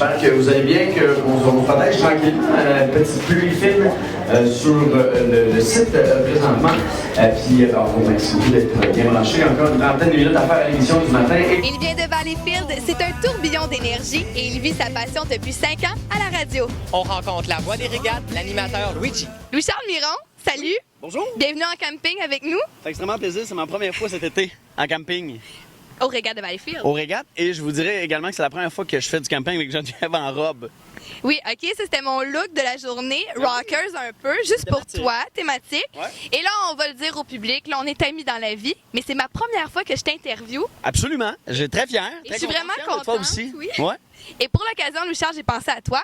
J'espère que vous allez bien, qu'on vous protège tranquillement. Petite pluie fine sur le site présentement. Puis on vous remercie d'être bien branché. Encore une trentaine de minutes à faire à l'émission du matin. Il vient de Valleyfield, c'est un tourbillon d'énergie et il vit sa passion depuis 5 ans à la radio. On rencontre la voix des régates, l'animateur Luigi. Louis-Charles Miron, salut! Bonjour! Bienvenue en camping avec nous. C'est extrêmement plaisir, c'est ma première fois cet été en camping Au régat de Valleyfield. au régates. Et je vous dirais également que c'est la première fois que je fais du camping avec Geneviève en robe. Oui, OK, ça c'était mon look de la journée, rockers un peu, juste pour Thématique. toi, thématique. Ouais. Et là, on va le dire au public, là, on est amis dans la vie, mais c'est ma première fois que je t'interview. Absolument. J'ai très fier. Et Très je suis vraiment fier de toi contente, aussi. oui. Ouais. Et pour l'occasion, Louis-Charles, j'ai pensé à toi.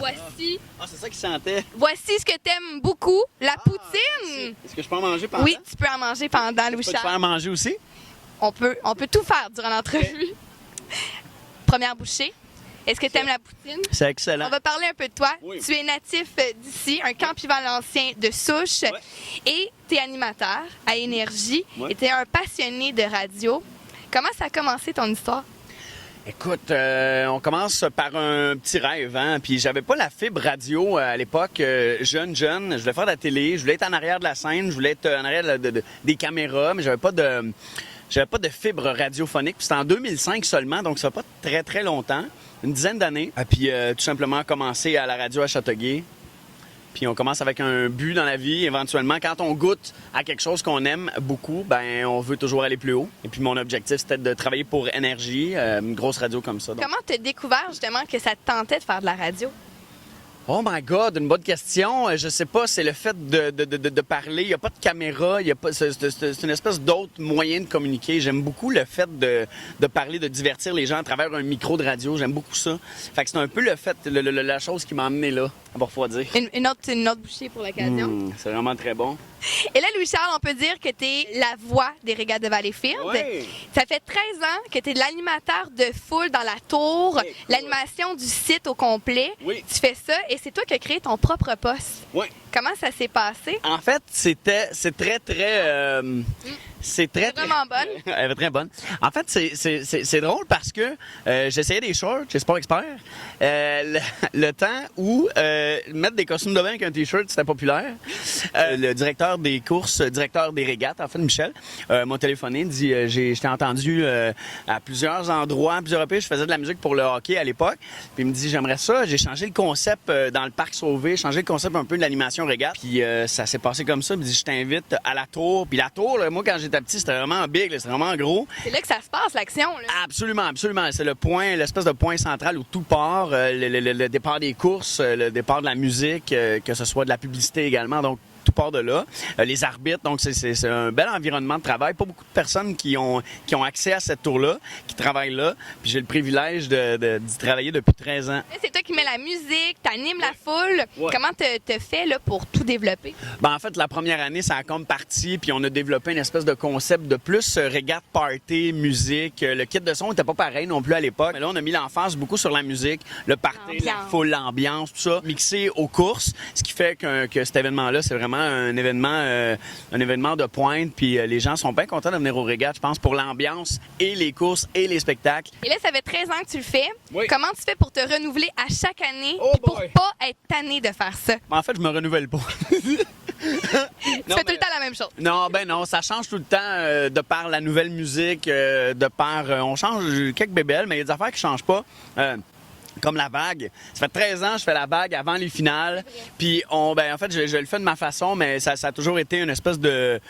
Ah, c'est ça qui sentait. Voici ce que t'aimes beaucoup, la poutine. Est-ce que je peux en manger pendant? Oui, tu peux en manger pendant, Je peux te Louis-Charles. faire manger aussi? On peut tout faire durant l'entrevue. Première bouchée. Est-ce que tu aimes la poutine? C'est excellent. On va parler un peu de toi. Oui. Tu es natif d'ici, un campivalencien de souche, Ouais. et tu es animateur à Énergie, Ouais. et tu es un passionné de radio. Comment ça a commencé ton histoire? Écoute, on commence par un petit rêve, hein? Puis j'avais pas la fibre radio à l'époque. Jeune, je voulais faire de la télé, je voulais être en arrière de la scène, je voulais être en arrière des caméras, mais j'avais pas de fibre radiophonique. Puis c'était en 2005 seulement, donc ça fait pas très, très longtemps, une dizaine d'années. Et puis tout simplement commencer à la radio à Châteauguay. Puis on commence avec un but dans la vie. Éventuellement, quand on goûte à quelque chose qu'on aime beaucoup, ben on veut toujours aller plus haut. Et puis mon objectif, c'était de travailler pour Énergie, une grosse radio comme ça. Donc. Comment tu as découvert justement que ça te tentait de faire de la radio? Oh my God, une bonne question. Je sais pas, c'est le fait de parler. Il n'y a pas de caméra, c'est une espèce d'autre moyen de communiquer. J'aime beaucoup le fait de parler, de divertir les gens à travers un micro de radio. J'aime beaucoup ça. Fait que c'est un peu le fait, la chose qui m'a amené là, à parfois dire. Une autre bouchée pour l'occasion. C'est vraiment très bon. Et là, Louis-Charles, on peut dire que tu es la voix des régates de Valleyfield. Ouais. Ça fait 13 ans que tu es l'animateur de foule dans la tour, Ouais, cool. l'animation du site au complet. Oui. Tu fais ça et c'est toi qui as créé ton propre poste. Oui. Comment ça s'est passé? En fait, c'est très, très... c'est très... Vraiment bonne. Elle est très bonne. En fait, c'est drôle parce que j'essayais des shorts chez Sport Expert. Le temps où mettre des costumes de bain avec un T-shirt, c'était populaire. Le directeur des courses, directeur des régates, en fait, Michel, m'a téléphoné, dit je t'ai entendu à plusieurs endroits, à plusieurs reprises, je faisais de la musique pour le hockey à l'époque. Puis il me dit j'aimerais ça. J'ai changé le concept dans le parc Sauvé, changé le concept un peu de l'animation régate. Puis ça s'est passé comme ça. Il me dit je t'invite à la tour. Puis la tour, là, moi, quand j'étais petit, c'était vraiment big, c'était vraiment gros. C'est là que ça se passe, l'action. Là. Absolument, absolument. C'est le point, l'espèce de point central où tout part, le départ des courses, le départ de la musique, que ce soit de la publicité également. Donc, tout part de là. Les arbitres, donc c'est un bel environnement de travail. Pas beaucoup de personnes qui ont accès à cette tour-là, qui travaillent là. Puis j'ai le privilège d'y travailler depuis 13 ans. Là, c'est toi qui mets la musique, t'animes la foule. Ouais. Comment te fais là, pour tout développer? Ben, en fait, la première année, ça a comme parti, puis on a développé une espèce de concept de plus régate, party, musique. Le kit de son n'était pas pareil non plus à l'époque. Mais là, on a mis l'emphase beaucoup sur la musique, le party, la L'ambiance. foule, l'ambiance, tout ça, mixé aux courses. Ce qui fait que cet événement-là, c'est vraiment un événement de pointe, puis les gens sont bien contents de venir aux régates, je pense, pour l'ambiance et les courses et les spectacles. Et là, ça fait 13 ans que tu le fais. Oui. Comment tu fais pour te renouveler à chaque année Oh puis pour boy. pas être tanné de faire ça? Mais en fait, je me renouvelle pas. Tu fais tout le temps la même chose. Non, ben non, ça change tout le temps de par la nouvelle musique, de par... on change quelques bébelles, mais il y a des affaires qui changent pas. Comme la vague. Ça fait 13 ans que je fais la vague avant les finales. Puis, en fait, je le fais de ma façon, mais ça a toujours été une espèce de...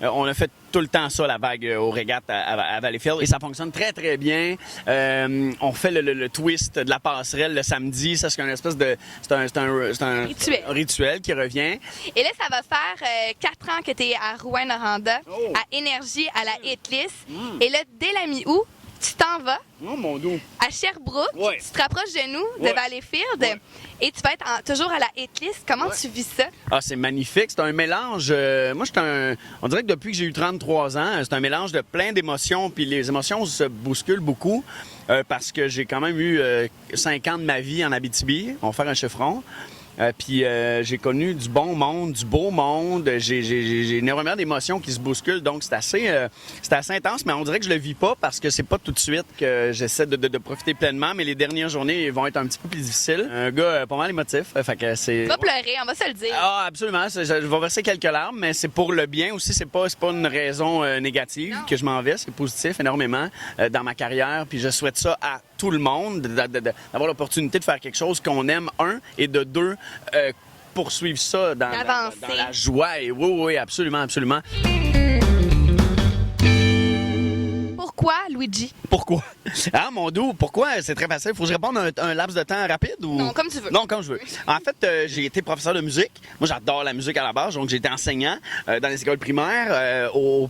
on a fait tout le temps ça, la vague aux régates à Valleyfield. Et ça fonctionne très, très bien. On fait le twist de la passerelle le samedi. Ça, c'est une espèce de... C'est un Rituel. rituel qui revient. Et là, ça va faire 4 ans que tu es à Rouyn-Noranda, Oh. à Énergie, à la Hitlist. Et là, dès la mi-août, tu t'en vas Oh, mon dos. à Sherbrooke. Ouais. Tu te rapproches de nous, de Ouais. Valleyfield. Ouais. Et tu vas être toujours à la Hitlist. Comment tu vis ça? Ah, c'est magnifique. C'est un mélange. Moi, on dirait que depuis que j'ai eu 33 ans, c'est un mélange de plein d'émotions. Puis les émotions se bousculent beaucoup parce que j'ai quand même eu 5 ans de ma vie en Abitibi. On va faire un chiffron. Puis j'ai connu du bon monde, du beau monde. J'ai énormément d'émotions qui se bousculent, donc c'est assez intense, mais on dirait que je le vis pas parce que c'est pas tout de suite que j'essaie de profiter pleinement, mais les dernières journées vont être un petit peu plus difficiles. Un gars pas mal émotif, fait que c'est... Tu vas pleurer, on va se le dire. Ah, absolument. Je vais verser quelques larmes, mais c'est pour le bien aussi. C'est pas une raison négative que je m'en vais. C'est positif énormément dans ma carrière. Puis je souhaite ça à tout le monde, d'avoir l'opportunité de faire quelque chose qu'on aime, un, et de deux, poursuivre ça dans la joie. Et oui, absolument, absolument. Pourquoi, Luigi? Pourquoi? Ah, mon doux, pourquoi? C'est très facile. Faut que je réponde un laps de temps rapide ou... Non, comme tu veux. Non, comme je veux. En fait, j'ai été professeur de musique. Moi, j'adore la musique à la base. Donc, j'ai été enseignant dans les écoles primaires, au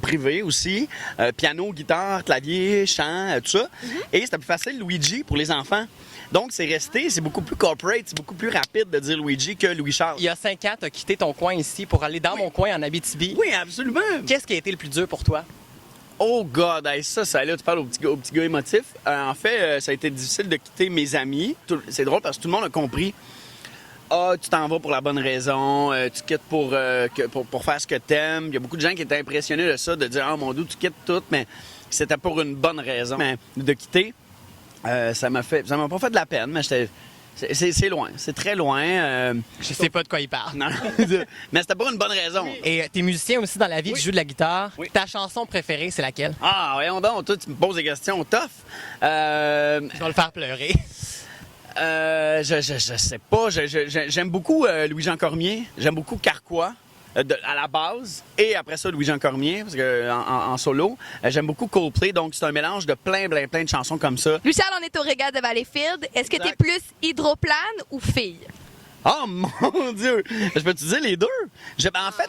privé aussi. Piano, guitare, clavier, chant, tout ça. Et c'était plus facile, Luigi, pour les enfants. Donc, c'est beaucoup plus corporate, c'est beaucoup plus rapide de dire Luigi que Louis-Charles. Il y a 5 ans, tu as quitté ton coin ici pour aller dans mon coin en Abitibi. Oui, absolument. Qu'est-ce qui a été le plus dur pour toi? Oh God, hey, ça là, tu parles au petit gars émotif. En fait, ça a été difficile de quitter mes amis. C'est drôle parce que tout le monde a compris. Ah, tu t'en vas pour la bonne raison, tu quittes pour faire ce que t'aimes. Il y a beaucoup de gens qui étaient impressionnés de ça, de dire « Ah, mon Dieu, tu quittes tout », mais c'était pour une bonne raison. Mais de quitter, ça m'a pas fait de la peine, mais c'est loin, c'est très loin. Je sais pas de quoi il parle. Non, mais c'était pour une bonne raison. Et t'es musicien aussi dans la vie, tu joues de la guitare. Oui. Ta chanson préférée, c'est laquelle? Ah, voyons donc, toi, tu me poses des questions tough. Je vais le faire pleurer. Je sais pas. J'aime beaucoup Louis-Jean Cormier. J'aime beaucoup Carquois. À la base, et après ça, Louis-Jean Cormier, parce que en solo. J'aime beaucoup Coldplay, donc c'est un mélange de plein de chansons comme ça. Louis-Charles, on est au Régal de Valleyfield. Est-ce que tu es plus hydroplane ou fille? Oh mon Dieu! Je peux te dire les deux? En fait,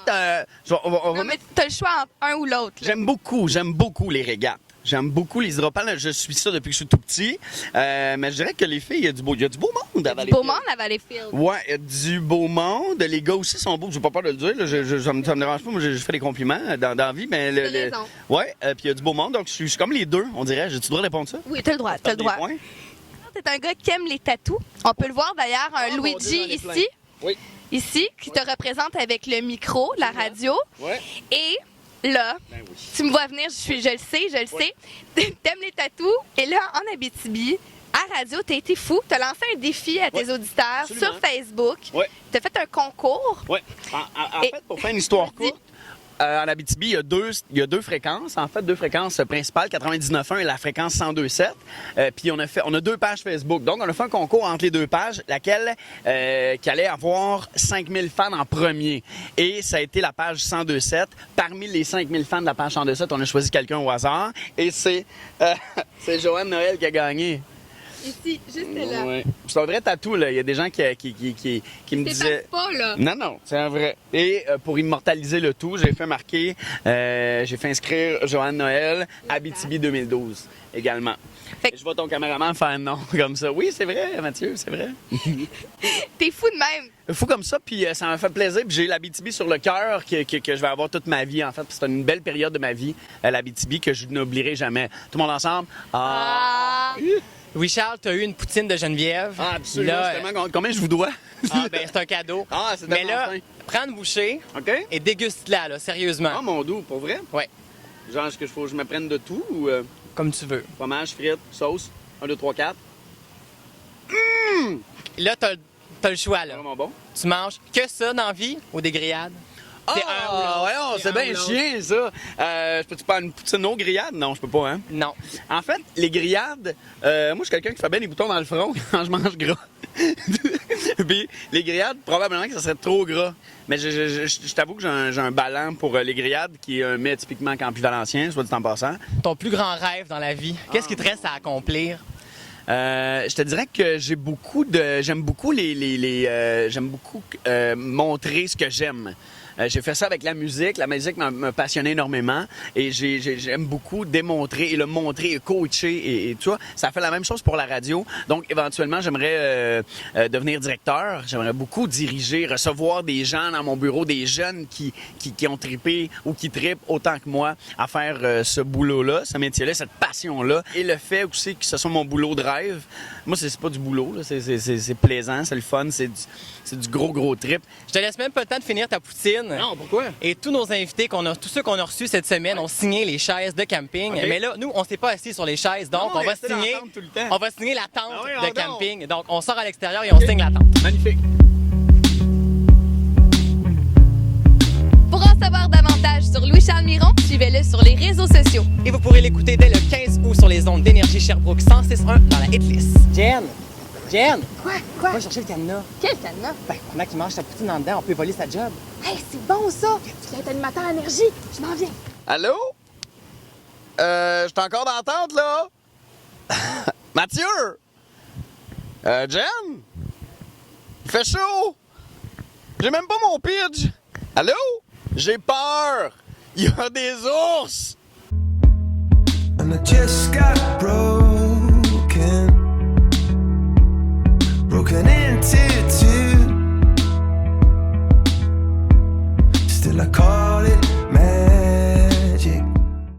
on va Non, mais tu as le choix entre un ou l'autre. là. J'aime beaucoup les régates. J'aime beaucoup les hydroplanes. Je suis ça depuis que je suis tout petit. Mais je dirais que les filles, il y a du beau monde à Du Valleyfield. beau monde à Valleyfield. Ouais, il y a du beau monde. Les gars aussi sont beaux. J'ai pas peur de le dire. Là. Ça me dérange pas. Moi, je fais des compliments dans la vie. Mais T'as raison. Ouais, puis il y a du beau monde. Donc, je suis comme les deux, on dirait. J'ai-tu le droit de répondre ça? Oui, t'as le droit, t'as le Des droit. points? T'es un gars qui aime les tatous. On peut le voir d'ailleurs, un Oh, mon Luigi Dieu, j'en ai ici. plein. Oui. Ici, qui te représente avec le micro, la radio. Ouais. Et là, Ben oui. tu me vois venir, je le sais. T'aimes les tatous. Et là, en Abitibi, à radio, t'as été fou. T'as lancé un défi à tes Ouais, auditeurs absolument. sur Facebook. Ouais. T'as fait un concours. Ouais. En Et- fait, pour faire une histoire courte, en Abitibi, il y a deux fréquences. En fait, deux fréquences principales, 99.1 et la fréquence 102.7. Puis on a 2 pages Facebook. Donc, on a fait un concours entre les 2 pages, laquelle qui allait avoir 5000 fans en premier. Et ça a été la page 102.7. Parmi les 5000 fans de la page 102.7, on a choisi quelqu'un au hasard. Et c'est Joanne Noël qui a gagné. Ici, juste là. Ouais. C'est un vrai tatou, là. Il y a des gens qui me disaient... pas, là. Non, c'est un vrai. Et pour immortaliser le tout, j'ai fait marquer, j'ai fait inscrire Joanne Noël, Abitibi 2012 également. Fait que- Et je vois ton caméraman faire un nom comme ça. Oui, c'est vrai, Mathieu, c'est vrai. T'es fou de même. Fou comme ça, puis ça m'a fait plaisir. Puis j'ai l'Abitibi sur le cœur que je vais avoir toute ma vie, en fait. C'est une belle période de ma vie, l'Abitibi, que je n'oublierai jamais. Tout le monde ensemble? Ah. Louis-Charles, tu as eu une poutine de Geneviève. Ah, absolument. Là, Justement, combien je vous dois? c'est un cadeau. Ah, c'est Mais tellement là, fin. prends une bouchée OK? et déguste-la, là, sérieusement. Ah, mon doux, pour vrai? Ouais, Genre, est-ce que je me prenne de tout ou comme tu veux. fromage, frites, sauce? 1, 2, 3, 4. Là, t'as le choix, là. Vraiment bon. Tu manges que ça dans la vie ou des grillades? C'est un ou l'autre. voyons, c'est un bien ou l'autre. chien, ça. Je peux-tu faire une poutine aux grillades? Non, je peux pas, hein? Non. En fait, les grillades, moi, je suis quelqu'un qui fait bien les boutons dans le front quand je mange gras. Puis les grillades, probablement que ça serait trop gras. Mais je t'avoue que j'ai un ballon pour les grillades, qui est un mets typiquement campivalencien, soit dit en passant. Ton plus grand rêve dans la vie, qu'est-ce qui te reste à accomplir? Je te dirais que j'aime beaucoup montrer ce que j'aime. J'ai fait ça avec la musique. La musique me passionnait énormément et j'aime beaucoup démontrer et le montrer et coacher et tu vois, ça fait la même chose pour la radio. Donc, éventuellement, j'aimerais devenir directeur. J'aimerais beaucoup diriger, recevoir des gens dans mon bureau, des jeunes qui ont trippé ou qui trippent autant que moi à faire ce boulot-là, ce métier-là, cette passion-là. Et le fait aussi que ce soit mon boulot de rêve, moi, c'est pas du boulot, là. C'est plaisant, c'est le fun, c'est du gros trip. Je te laisse même pas le temps de finir ta poutine. Non, pourquoi? Et tous nos invités, tous ceux qu'on a reçus cette semaine, ont signé les chaises de camping. Okay. Mais là, nous, on s'est pas assis sur les chaises, donc Non, on va restez dans signer. la tente tout le temps. On va signer la tente Ah oui, de on camping. Donc, on sort à l'extérieur et on signe la tente. Magnifique. Pour en savoir davantage sur Louis-Charles Miron, suivez-le sur les réseaux sociaux. Et vous pourrez l'écouter dès le 15 août sur les ondes d'Énergie Sherbrooke 106.1 dans la hitlist. Jen! Quoi? Va chercher le cadenas. Quel cadenas? Ben, pendant qu'il mange sa poutine en dedans, on peut voler sa job. Hey, c'est bon ça! Tu viens être animateur à énergie. Je m'en viens. Allô? J'étais encore dans la tente, là. Mathieu! Jen? Il fait chaud! J'ai même pas mon pitch! Allô? J'ai peur! Il y a des ours! And I just got broken into two.